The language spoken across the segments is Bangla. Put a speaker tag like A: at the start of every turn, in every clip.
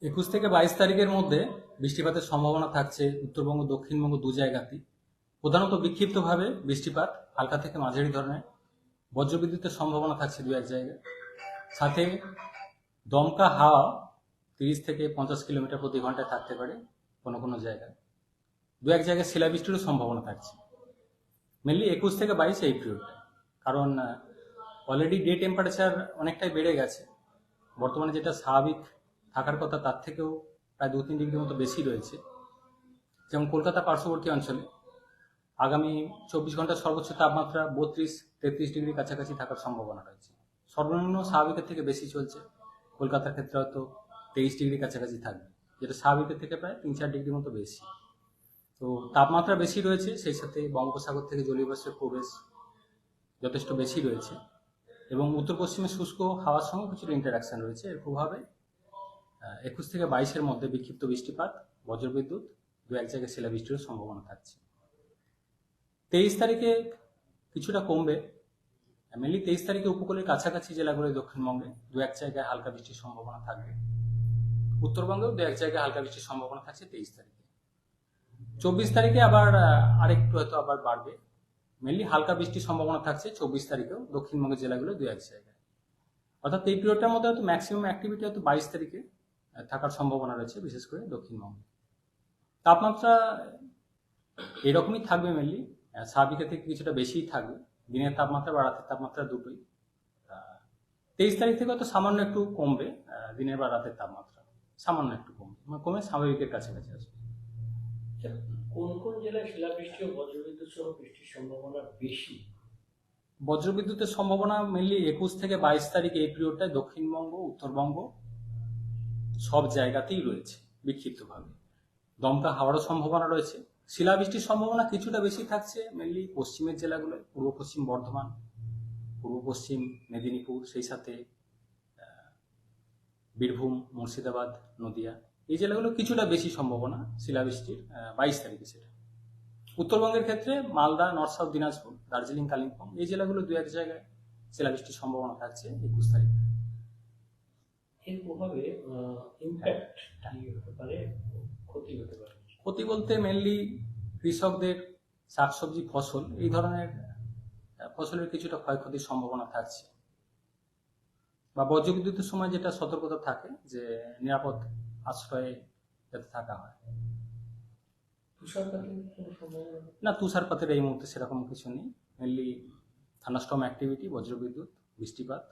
A: 21 থেকে 22 তারিখের মধ্যে বৃষ্টিপাতের সম্ভাবনা থাকছে উত্তরবঙ্গ দক্ষিণবঙ্গ দু জায়গাতেই। প্রধানত বিক্ষিপ্তভাবে বৃষ্টিপাত, হালকা থেকে মাঝারি ধরনের। বজ্রবিদ্যুতের সম্ভাবনা থাকছে দু এক জায়গায়। সাথে দমকা হাওয়া 30 থেকে 50 কিলোমিটার প্রতি ঘন্টায় থাকতে পারে কোনো কোনো জায়গায়। দু এক জায়গায় শিলাবৃষ্টিরও সম্ভাবনা থাকছে। মেনলি 21 থেকে 22 এই পিরিয়ডটা। কারণ অলরেডি ডে টেম্পারেচার অনেকটাই বেড়ে গেছে। বর্তমানে যেটা স্বাভাবিক থাকার কথা তার থেকেও প্রায় 2-3 ডিগ্রি মতো বেশি রয়েছে। যেমন কলকাতা পার্শ্ববর্তী অঞ্চলে আগামী 24 ঘন্টার সর্বোচ্চ তাপমাত্রা 32-33 ডিগ্রি কাছাকাছি থাকার সম্ভাবনা রয়েছে। সর্বনিম্ন স্বাভাবিকের থেকে বেশি চলছে। কলকাতার ক্ষেত্রে হয়তো 23 ডিগ্রি কাছাকাছি থাকবে, যেটা স্বাভাবিকের থেকে প্রায় 3-4 ডিগ্রি মতো বেশি। তো তাপমাত্রা বেশি রয়েছে, সেই সাথে বঙ্গোপসাগর থেকে জলীয় বাষ্পের প্রবেশ যথেষ্ট বেশি রয়েছে এবং উত্তর পশ্চিমে শুষ্ক হাওয়ার সঙ্গে কিছুটা ইন্টারাকশন রয়েছে। এর প্রভাবে 21 থেকে 22-এর মধ্যে বিক্ষিপ্ত বৃষ্টিপাত, বজ্রবিদ্যুৎ, দু এক জায়গায় শিলাবৃষ্টির সম্ভাবনা থাকছে। 23 তারিখে কিছুটা কমবে। মেনলি 23 তারিখে উপকূলের কাছাকাছি জেলাগুলো দক্ষিণবঙ্গে দু এক জায়গায় হালকা বৃষ্টির সম্ভাবনা থাকবে। উত্তরবঙ্গেও দু এক জায়গায় হালকা বৃষ্টির সম্ভাবনা থাকছে 23 তারিখে। 24 তারিখে আবার আরেকটু হয়তো আবার বাড়বে। মেনলি হালকা বৃষ্টির সম্ভাবনা থাকছে 24 তারিখেও দক্ষিণবঙ্গের জেলাগুলো দু এক জায়গায়। অর্থাৎ এই পিরিয়ডটার মধ্যে হয়তো ম্যাক্সিমাম অ্যাক্টিভিটি হয়তো 22 তারিখে থাকার সম্ভাবনা রয়েছে, বিশেষ করে দক্ষিণবঙ্গে। তাপমাত্রা এরকমই থাকবে মেনলি, স্বাভাবিকের থেকে কিছুটা বেশিই থাকবে। দিনের তাপমাত্রা বা রাতের তাপমাত্রা দুটোই। 23 তারিখ থেকে হয়তো সামান্য একটু কমবে, দিনের বা রাতের তাপমাত্রা সামান্য একটু কমে স্বাভাবিকের কাছাকাছি আসবে।
B: কোন কোন জেলায় শিলাবৃষ্টি ও বজ্রবিদ্যুৎ সহ বৃষ্টির সম্ভাবনা বেশি?
A: বজ্রবিদ্যুতের সম্ভাবনা মেনলি 21 থেকে 22 তারিখ এই পিরিয়ডটায় দক্ষিণবঙ্গ, উত্তরবঙ্গ সব জায়গাতেই রয়েছে বিক্ষিপ্তভাবে। দমকা হাওয়ারও সম্ভাবনা রয়েছে। শিলাবৃষ্টির সম্ভাবনা কিছুটা বেশি থাকছে মেনলি পশ্চিমের জেলাগুলোয়, পূর্ব পশ্চিম বর্ধমান, পূর্ব পশ্চিম মেদিনীপুর, সেই সাথে বীরভূম, মুর্শিদাবাদ, নদিয়া, এই জেলাগুলো কিছুটা বেশি সম্ভাবনা শিলাবৃষ্টির 22 তারিখে। সেটা উত্তরবঙ্গের ক্ষেত্রে মালদা, নর্থ সাউথ দিনাজপুর, দার্জিলিং, কালিম্পং এই জেলাগুলো দু এক জায়গায় শিলাবৃষ্টির সম্ভাবনা থাকছে 21 তারিখে।
B: এর প্রভাবে ইম্প্যাক্ট কি হতে পারে, ক্ষতি হতে পারে?
A: ক্ষতি বলতে মেনলি কৃষকদের শাকসবজি ফসল, এই ধরনের ফসলের কিছুটা ক্ষয়ক্ষতির সম্ভাবনা থাকছে। বা বজ্রবিদ্যুতের সময় যেটা সতর্কতা থাকে যে নিরাপদ আশ্রয়ে যাতে থাকা হয়। না, তুষারপাতের এই মুহূর্তে সেরকম কিছু নেই। মেনলি থান্ডারস্টর্ম অ্যাক্টিভিটি, বজ্রবিদ্যুৎ, বৃষ্টিপাত,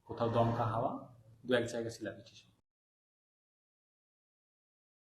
A: কোথাও দমকা হাওয়া, দু এক জায়গায় শিলাবৃষ্টি।